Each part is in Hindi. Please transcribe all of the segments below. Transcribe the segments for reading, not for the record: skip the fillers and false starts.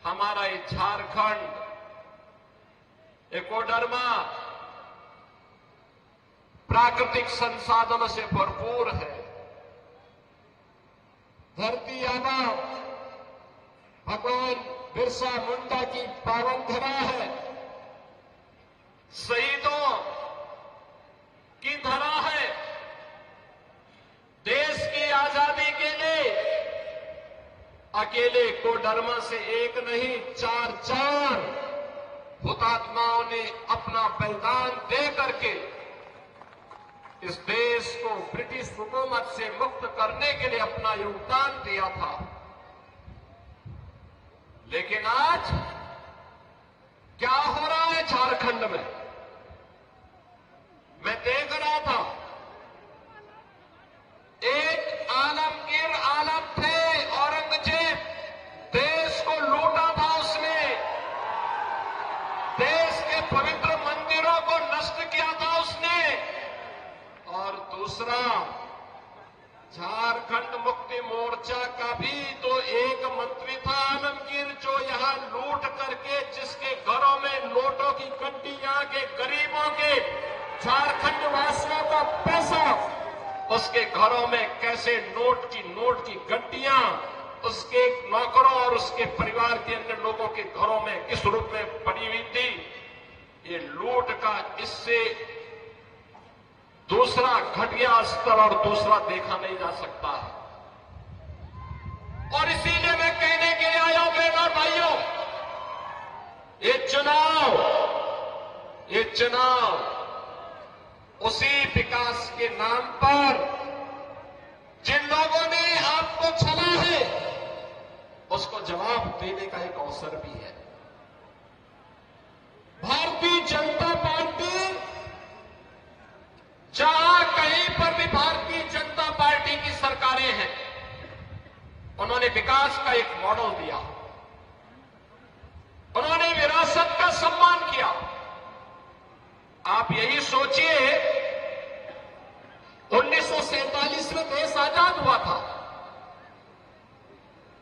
हमारा ये झारखंड एकोडर्मा प्राकृतिक संसाधनों से भरपूर है। धरती आबा भगवान बिरसा मुंडा की पावन धरा है, शहीदों की धरा है। देश की आजादी के लिए अकेले कोडरमा से एक नहीं, चार हुतात्माओं ने अपना बलिदान दे करके इस देश को ब्रिटिश हुकूमत से मुक्त करने के लिए अपना योगदान दिया था। लेकिन आज क्या हो रहा है झारखंड में? मैं देख रहा था, एक आलमगीर आलम थे, औरंगजेब, देश को लूटा था उसने, देश के पवित्र मंदिरों को नष्ट किया था उसने। और दूसरा, झारखंड मुक्ति मोर्चा का भी तो एक मंत्री था आलमगीर, जो यहां लूट करके जिसके घरों में नोटों की गड्डियां के गरीबों के झारखंड वासियों का पैसा उसके घरों में कैसे नोट की गड्डियां उसके नौकरों और उसके परिवार के अन्य लोगों के घरों में किस रूप में पड़ी हुई थी। ये लूट का इससे दूसरा घटिया स्तर और दूसरा देखा नहीं जा सकता है। और इसीलिए मैं कहने के लिए आया हूं बहनों और भाइयों, ये चुनाव उसी विकास के नाम पर जिन लोगों ने आपको छला है उसको जवाब देने का एक अवसर भी है। भारतीय जनता पार्टी, जहां कहीं पर भी भारतीय जनता पार्टी की सरकारें हैं, उन्होंने विकास का एक मॉडल दिया, उन्होंने विरासत का सम्मान किया। आप यही सोचिए, 1947 में देश आजाद हुआ था,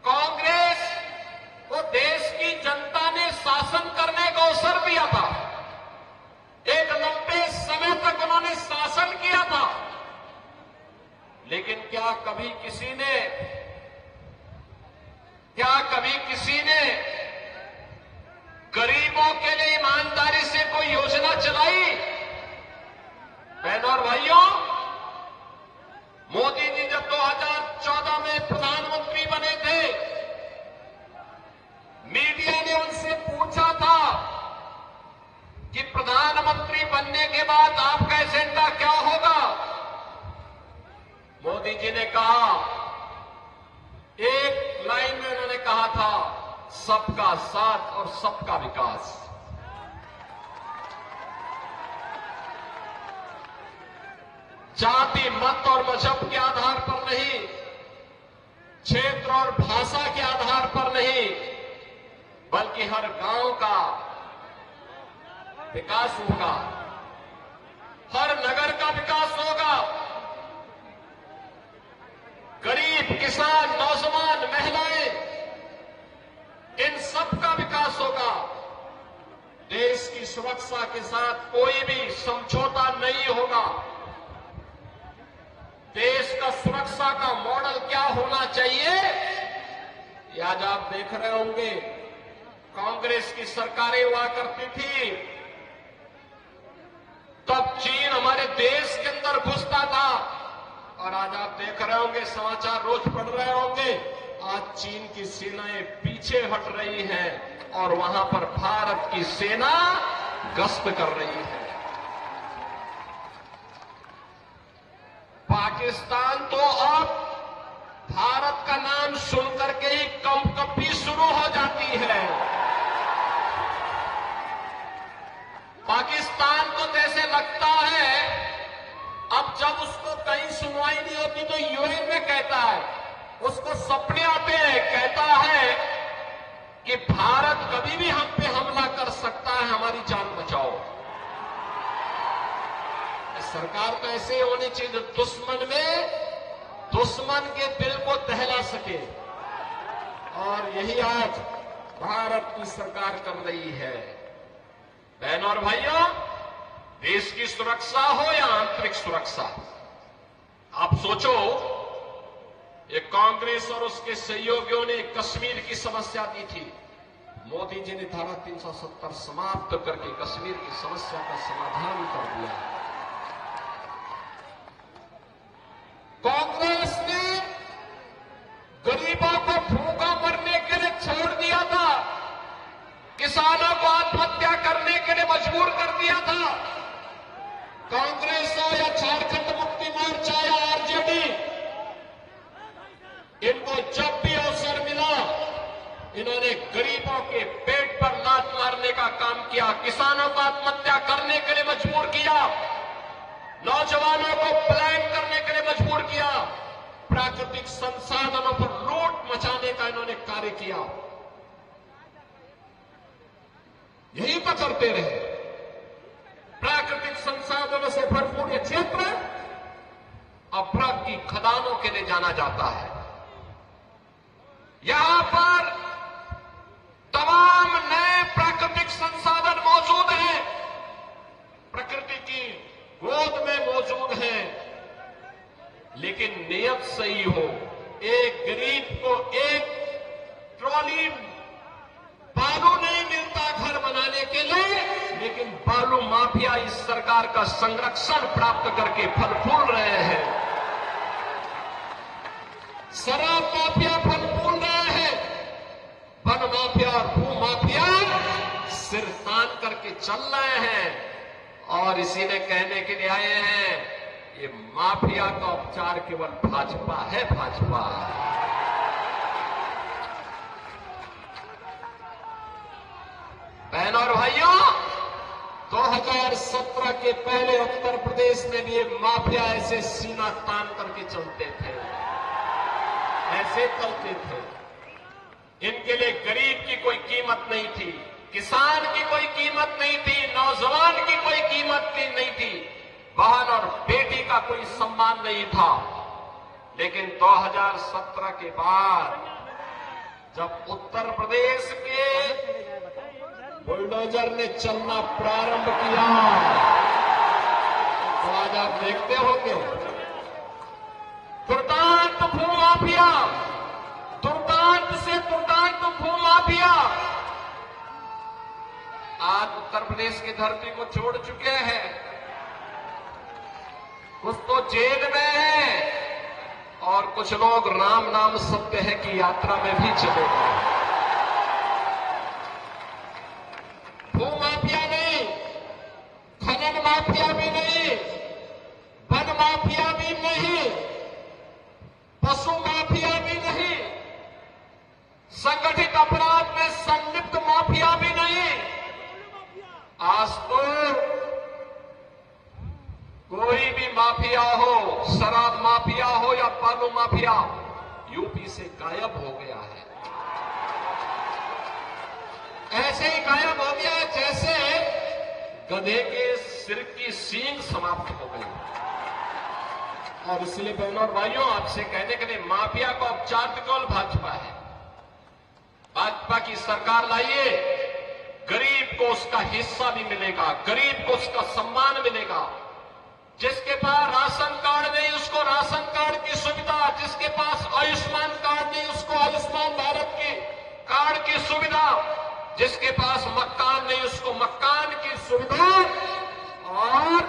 कांग्रेस को देश की जनता ने शासन करने का अवसर दिया था। एक लंबे समय तक उन्होंने शासन किया था, लेकिन क्या कभी किसी ने गरीबों के लिए ईमानदारी से कोई योजना चलाई? बहनों और भाइयों, मोदी जी जब 2014 में प्रधानमंत्री बने थे, मीडिया ने उनसे पूछा था कि प्रधानमंत्री बनने के बाद आपका एजेंडा क्या होगा? मोदी जी ने कहा, एक लाइन में उन्होंने कहा था, सबका साथ और सबका विकास। जाति, मत और मजहब के आधार पर नहीं, क्षेत्र और भाषा के आधार पर नहीं, बल्कि हर गांव का विकास होगा, हर नगर का विकास होगा, गरीब, किसान, नौजवान, महिलाएं, इन सब का विकास होगा। देश की सुरक्षा के साथ कोई भी समझौता नहीं होगा। देश का सुरक्षा का मॉडल क्या होना चाहिए, ये आज आप देख रहे होंगे। कांग्रेस की सरकारें हुआ करती थी, तब चीन हमारे देश के अंदर घुसता था, और आज आप देख रहे होंगे, समाचार रोज पढ़ रहे होंगे, आज चीन की सेनाएं पीछे हट रही हैं और वहां पर भारत की सेना गश्त कर रही है। पाकिस्तान तो अब भारत का नाम सुनकर के ही कंपकपी शुरू हो जाती है। पाकिस्तान को जैसे लगता है, अब जब उसको कहीं सुनवाई नहीं होती तो यूएन में कहता है, उसको सपने आते हैं, कहता है कि भारत कभी भी हम पे हमला कर सकता है, हमारी जान बचाओ। सरकार तो ऐसे ही होनी चाहिए जो दुश्मन के दिल को दहला सके। और यही आज भारत की सरकार कर रही है। बहनों और भाइयों, देश की सुरक्षा हो या आंतरिक सुरक्षा, आप सोचो, ये कांग्रेस और उसके सहयोगियों ने कश्मीर की समस्या दी थी। मोदी जी ने धारा 370 समाप्त करके कश्मीर की समस्या का समाधान कर दिया। कांग्रेस ने गरीबों को भूखा मरने के लिए छोड़ दिया था, किसानों को आत्महत्या करने के लिए मजबूर कर दिया था। कांग्रेस हो या झारखंड मुक्ति मोर्चा या आरजेडी, इनको जब भी अवसर मिला, इन्होंने गरीबों के पेट पर लात मारने का काम किया, किसानों को आत्महत्या करने के लिए मजबूर किया, नौजवानों को पलायन करने के लिए मजबूर किया, प्राकृतिक संसाधनों पर लूट मचाने का इन्होंने कार्य किया। यही तो करते रहे। प्राकृतिक संसाधनों से भरपूर यह क्षेत्र अभ्रक की खदानों के लिए जाना जाता है। यहां पर तमाम नए प्राकृतिक संसाधन मौजूद हैं, प्रकृति की गोद में मौजूद हैं, लेकिन नियत सही हो। एक गरीब को एक ट्रॉली बालू नहीं मिलता घर बनाने के लिए, लेकिन बालू माफिया इस सरकार का संरक्षण प्राप्त करके फल फूल रहे हैं। शराब माफिया फल फूल रहे हैं, वन माफिया और भू माफिया सिर तान करके चल रहे हैं। और इसी ने कहने के लिए आए हैं, ये माफिया का उपचार केवल भाजपा है, भाजपा। बहनों और भाइयों, 2017 के पहले उत्तर प्रदेश में भी ये माफिया ऐसे सीना तान करके चलते थे, ऐसे चलते थे। इनके लिए गरीब की कोई कीमत नहीं थी, किसान की कोई कीमत नहीं थी, नौजवान की कोई कीमत नहीं थी, बहन और बेटी का कोई सम्मान नहीं था। लेकिन 2017 के बाद जब उत्तर प्रदेश के बुलडोजर ने चलना प्रारंभ किया, तो आज आप देखते होंगे दुर्दांत भूमाफिया, दुर्दांत से दुर्दांत भूमाफिया आज उत्तर प्रदेश की धरती को छोड़ चुके हैं। कुछ तो जेल में है और कुछ लोग राम नाम सत्य है की यात्रा में भी चले गए। भूमाफिया नहीं, खनन माफिया भी नहीं, वन माफिया भी नहीं, पशु माफिया भी नहीं, संगठित अपराध में संलिप्त माफिया भी नहीं। आज तो कोई भी माफिया हो, शराब माफिया हो या बालू माफिया, यूपी से गायब हो गया है। ऐसे ही गायब हो गया जैसे गधे के सिर की सींग समाप्त हो गई। और इसलिए बहनों और भाइयों, आपसे कहने के लिए, माफिया का उपचार केवल भाजपा है। भाजपा की सरकार लाइए, गरीब को उसका हिस्सा भी मिलेगा, गरीब को उसका सम्मान मिलेगा। जिसके पास राशन कार्ड नहीं उसको राशन कार्ड की सुविधा, जिसके पास आयुष्मान कार्ड नहीं उसको आयुष्मान भारत की कार्ड की सुविधा, जिसके पास मकान नहीं उसको मकान की सुविधा। और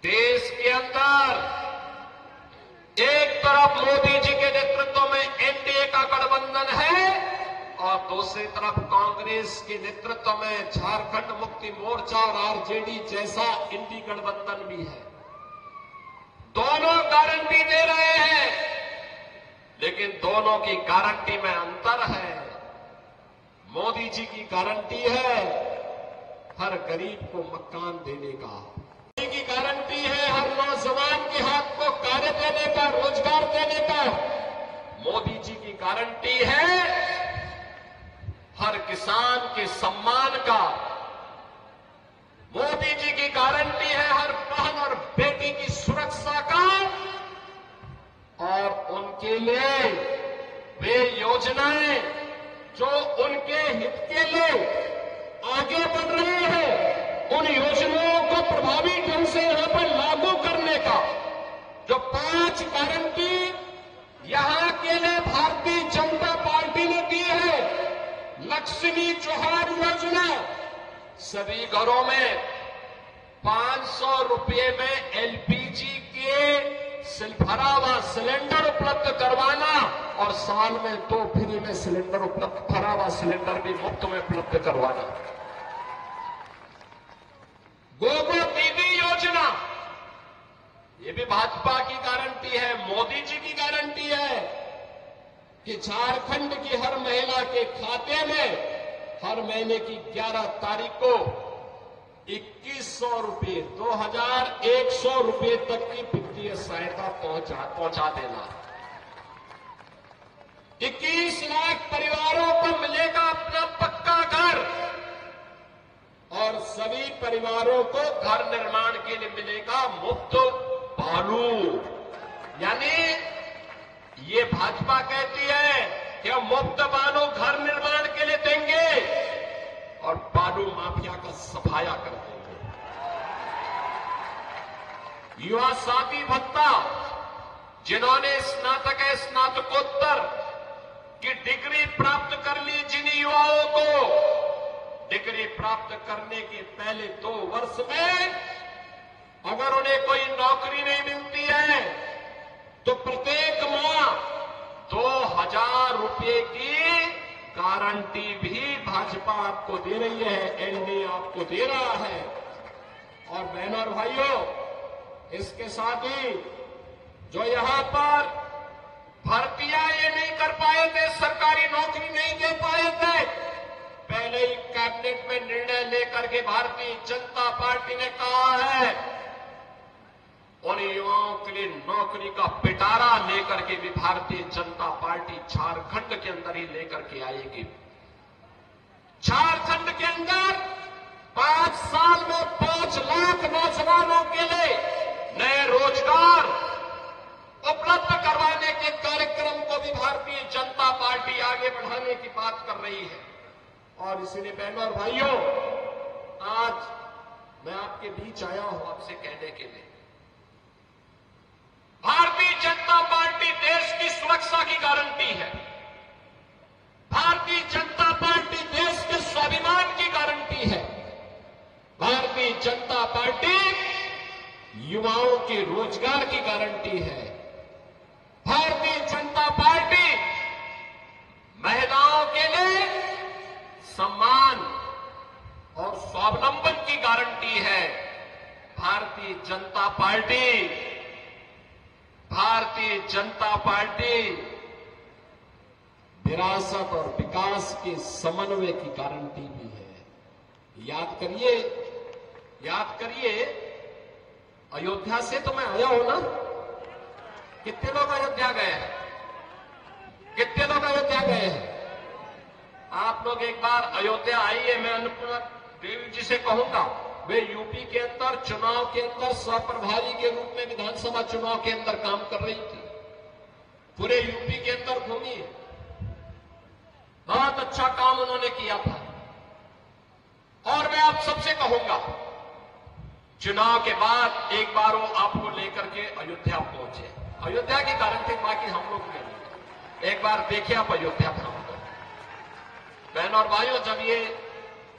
देश के अंदर एक तरफ मोदी जी के नेतृत्व में एनडीए का गठबंधन है और दूसरी तरफ कांग्रेस के नेतृत्व में झारखंड मुक्ति मोर्चा और आरजेडी जैसा इंडी गठबंधन भी है। दोनों गारंटी दे रहे हैं, लेकिन दोनों की गारंटी में अंतर है। मोदी जी की गारंटी है हर गरीब को मकान देने का, मोदी की गारंटी है हर नौजवान के हाथ को कार्य देने का, रोजगार देने का। मोदी जी की गारंटी है हर किसान के सम्मान का। मोदी जी की गारंटी है हर बहन और बेटी की सुरक्षा का। और उनके लिए वे योजनाएं जो उनके हित के लिए आगे बढ़ रहे हैं, उन योजनाओं को प्रभावी ढंग से यहां पर लागू करने का जो 5 गारंटी यहां के लिए भारतीय जनता पार्टी ने दी है। लक्ष्मी जोहार योजना, सभी घरों में 500 रुपये में एलपीजी के भरा हुआ सिलेंडर उपलब्ध करवाना और साल में 2 फ्री में सिलेंडर उपलब्ध, भरा हुआ सिलेंडर भी मुफ्त में उपलब्ध करवाना। गोगो दीदी योजना, ये भी भाजपा की गारंटी है, मोदी जी की गारंटी है कि झारखंड की हर महिला के खाते में हर महीने की 11 तारीख को 2100 रुपये, 2100 रुपये तक की वित्तीय सहायता पहुंचा देना। 21 लाख परिवारों को मिलेगा अपना पक्का घर और सभी परिवारों को घर निर्माण के लिए मिलेगा मुफ्त बालू। यानी ये भाजपा कहती है कि हम मुफ्त बालू घर निर्माण के लिए देंगे और बालू माफिया का सफाया कर देंगे। युवा साथी भत्ता, जिन्होंने स्नातक स्नातकोत्तर की डिग्री प्राप्त कर ली, जिन युवाओं को डिग्री प्राप्त करने के पहले 2 वर्ष में अगर उन्हें कोई नौकरी नहीं मिलती है तो प्रत्येक माह 2000 रुपये की गारंटी भी भाजपा आपको दे रही है, एनडीए आपको दे रहा है। और बहनों और भाइयों, इसके साथ ही जो यहां पर भर्तियां ये नहीं कर पाए थे, सरकारी नौकरी नहीं दे पाए थे, पहले ही कैबिनेट में निर्णय लेकर के भारतीय जनता पार्टी ने कहा है उन युवाओं के लिए नौकरी का पिटारा लेकर के भी भारतीय जनता पार्टी झारखंड के अंदर ही लेकर के आएगी। झारखंड के अंदर 5 साल में 5 लाख नौजवानों के लिए नए रोजगार उपलब्ध करवाने के कार्यक्रम को भी भारतीय जनता पार्टी आगे बढ़ाने की बात कर रही है। और इसलिए बहनों और भाइयों, आज मैं आपके बीच आया हूं आपसे कहने के लिए, भारतीय जनता पार्टी देश की सुरक्षा की गारंटी है। भारतीय जनता पार्टी देश के स्वाभिमान की गारंटी है। भारतीय जनता पार्टी युवाओं के रोजगार की गारंटी है। भारतीय जनता पार्टी महिलाओं के लिए सम्मान और स्वावलंबन की गारंटी है। भारतीय जनता पार्टी विरासत और विकास के समन्वय की गारंटी भी है। याद करिए अयोध्या से तो मैं आया हूं ना। कितने लोग अयोध्या गए हैं? कितने लोग अयोध्या गए हैं? आप लोग एक बार अयोध्या आइए। मैं अन्नपूर्णा देवी जी से कहूंगा, वे यूपी के अंदर चुनाव के अंदर सहप्रभारी के रूप में विधानसभा चुनाव के अंदर काम कर रही थी। पूरे यूपी के अंदर घूमी है, बहुत अच्छा काम उन्होंने किया था। और मैं आप सबसे कहूंगा, चुनाव के बाद एक बार वो आपको लेकर के अयोध्या पहुंचे। अयोध्या की गारंटी बाकी हम लोग के लिए, एक बार देखिए आप अयोध्या धाम को। बहनों और भाइयों, जब ये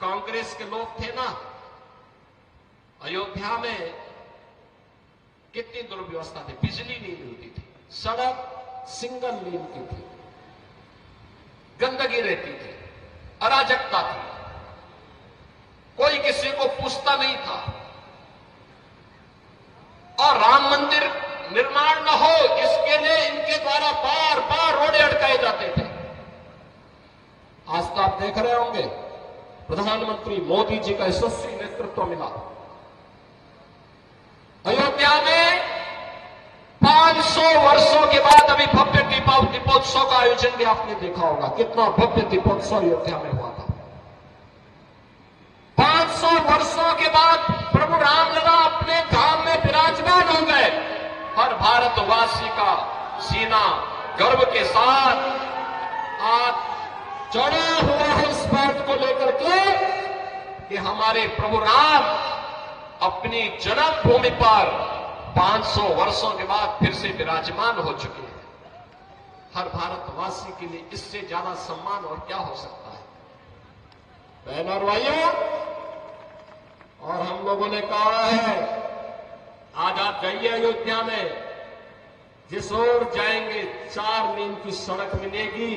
कांग्रेस के लोग थे ना, अयोध्या में कितनी दुर्व्यवस्था थी। बिजली नहीं मिलती थी, सड़क सिंगल लेन की थी, गंदगी रहती थी, अराजकता थी, कोई किसी को पूछता नहीं था। और राम मंदिर निर्माण न हो इसके लिए इनके द्वारा बार बार रोड़े अटकाए जाते थे। आज तो आप देख रहे होंगे, प्रधानमंत्री मोदी जी का यशस्वी नेतृत्व मिला। अयोध्या में 500 वर्षों के बाद अभी भव्य दीपोत्सव का आयोजन भी आपने देखा होगा। कितना भव्य दीपोत्सव अयोध्या में हुआ था। 500 वर्षों के बाद प्रभु रामलला अपने धाम में विराजमान हो गए। हर भारतवासी का सीना गर्व के साथ आज चढ़ा हुआ है इस बात को लेकर के कि हमारे प्रभु राम अपनी जन्मभूमि पर 500 वर्षों के बाद फिर से विराजमान हो चुके हैं। हर भारतवासी के लिए इससे ज्यादा सम्मान और क्या हो सकता है। बहनों और भाइयों, और हम लोगों ने कहा है आज आप जाइए अयोध्या में, जिस ओर जाएंगे 4 लेन की सड़क मिलेगी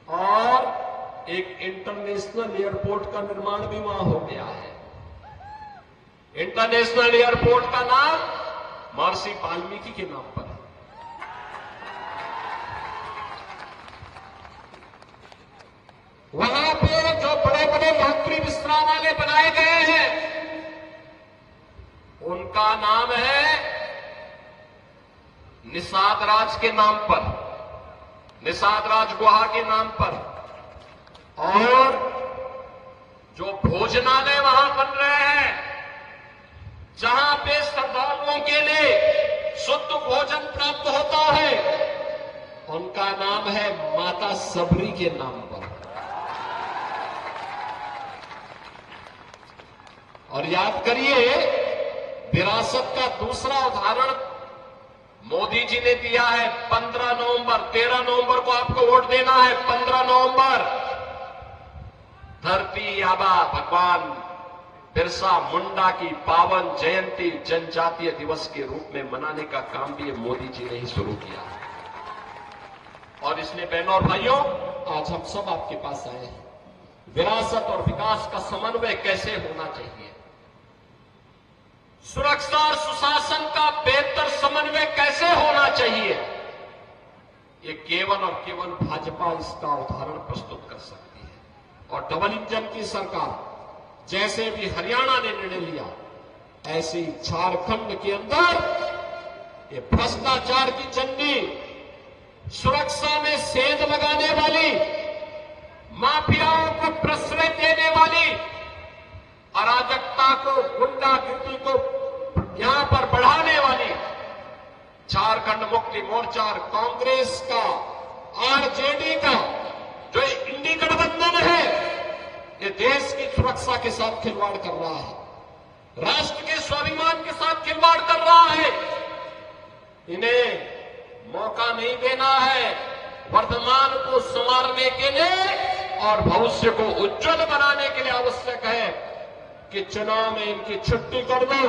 और एक इंटरनेशनल एयरपोर्ट का निर्माण भी वहां हो गया है। इंटरनेशनल एयरपोर्ट का नाम महर्षि वाल्मीकि के नाम पर है। वहां पे जो बड़े बड़े यात्री विश्रामालय बनाए गए हैं उनका नाम है निषाद राज के नाम पर, निषाद राज गुहा के नाम पर। और जो भोजनालय वहां बन रहे हैं, जहां पे श्रद्धालुओं के लिए शुद्ध भोजन प्राप्त होता है, उनका नाम है माता सबरी के नाम पर। और याद करिए, विरासत का दूसरा उदाहरण मोदी जी ने दिया है। 15 नवंबर, 13 नवंबर को आपको वोट देना है। 15 नवंबर धरती आबा भगवान बिरसा मुंडा की पावन जयंती जनजातीय दिवस के रूप में मनाने का काम भी मोदी जी ने ही शुरू किया। और इसलिए बहनों और भाइयों, आज हम सब आपके पास आए हैं। विरासत और विकास का समन्वय कैसे होना चाहिए, सुरक्षा और सुशासन का बेहतर समन्वय कैसे होना चाहिए, ये केवल और केवल भाजपा इसका उदाहरण प्रस्तुत कर सकती है। और डबल इंजन की सरकार, जैसे भी हरियाणा ने निर्णय लिया, ऐसे ही झारखंड के अंदर ये भ्रष्टाचार की चंडी, सुरक्षा में सेंध लगाने वाली, माफियाओं को प्रश्रय देने वाली, अराजकता को, गुंडागिर्दी को यहां पर बढ़ाने वाली झारखंड मुक्ति मोर्चा और कांग्रेस का, आरजेडी का जो इंडी गठबंधन है, ये देश की सुरक्षा के साथ खिलवाड़ कर रहा है, राष्ट्र के स्वाभिमान के साथ खिलवाड़ कर रहा है। इन्हें मौका नहीं देना है वर्तमान को संवारने के लिए और भविष्य को उज्जवल बनाने के लिए आवश्यक है कि चुनाव में इनकी छुट्टी कर दो।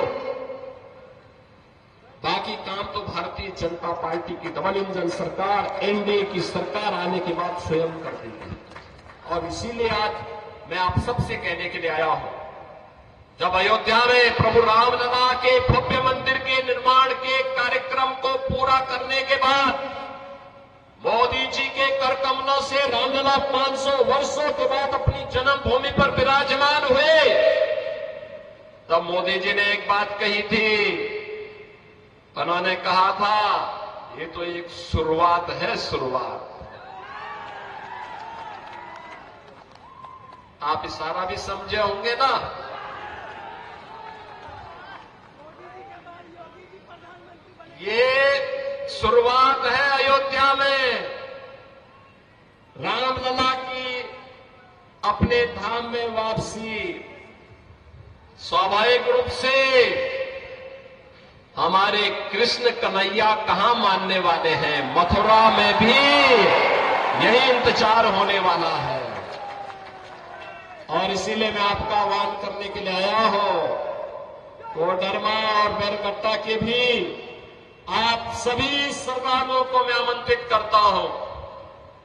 बाकी काम तो भारतीय जनता पार्टी की डबल इंजन सरकार, एनडीए की सरकार आने के बाद स्वयं कर देगी। और इसीलिए आज मैं आप सबसे कहने के लिए आया हूं, जब अयोध्या में प्रभु रामलला के भव्य मंदिर के निर्माण के कार्यक्रम को पूरा करने के बाद मोदी जी के कर कमलों से रामलला 500 वर्षों के बाद अपनी जन्मभूमि पर विराजमान हुए, तब मोदी जी ने एक बात कही थी। उन्होंने कहा था, ये तो एक शुरुआत है, शुरुआत। आप इशारा भी समझे होंगे ना। ये शुरुआत है अयोध्या में रामलला की अपने धाम में वापसी। स्वाभाविक रूप से हमारे कृष्ण कन्हैया कहां मानने वाले हैं, मथुरा में भी यही इंतजार होने वाला है। और इसीलिए मैं आपका आह्वान करने के लिए आया हूं, कोडरमा और बैरगट्टा के भी आप सभी श्रद्धालुओं को मैं आमंत्रित करता हूं।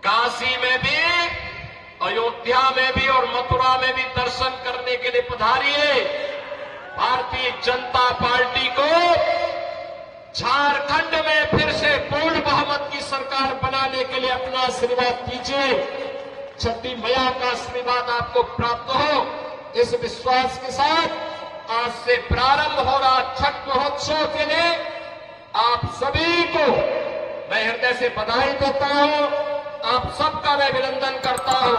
काशी में भी, अयोध्या में भी और मथुरा में भी दर्शन करने के लिए पधारिए। भारतीय जनता पार्टी को झारखंड में फिर से पूर्ण बहुमत की सरकार बनाने के लिए अपना आशीर्वाद दीजिए। छठी मैया का आशीर्वाद आपको प्राप्त हो, इस विश्वास के साथ आज से प्रारंभ हो रहा छठ महोत्सव के लिए आप सभी को मैं हृदय से बधाई देता हूं। आप सबका मैं अभिनंदन करता हूं।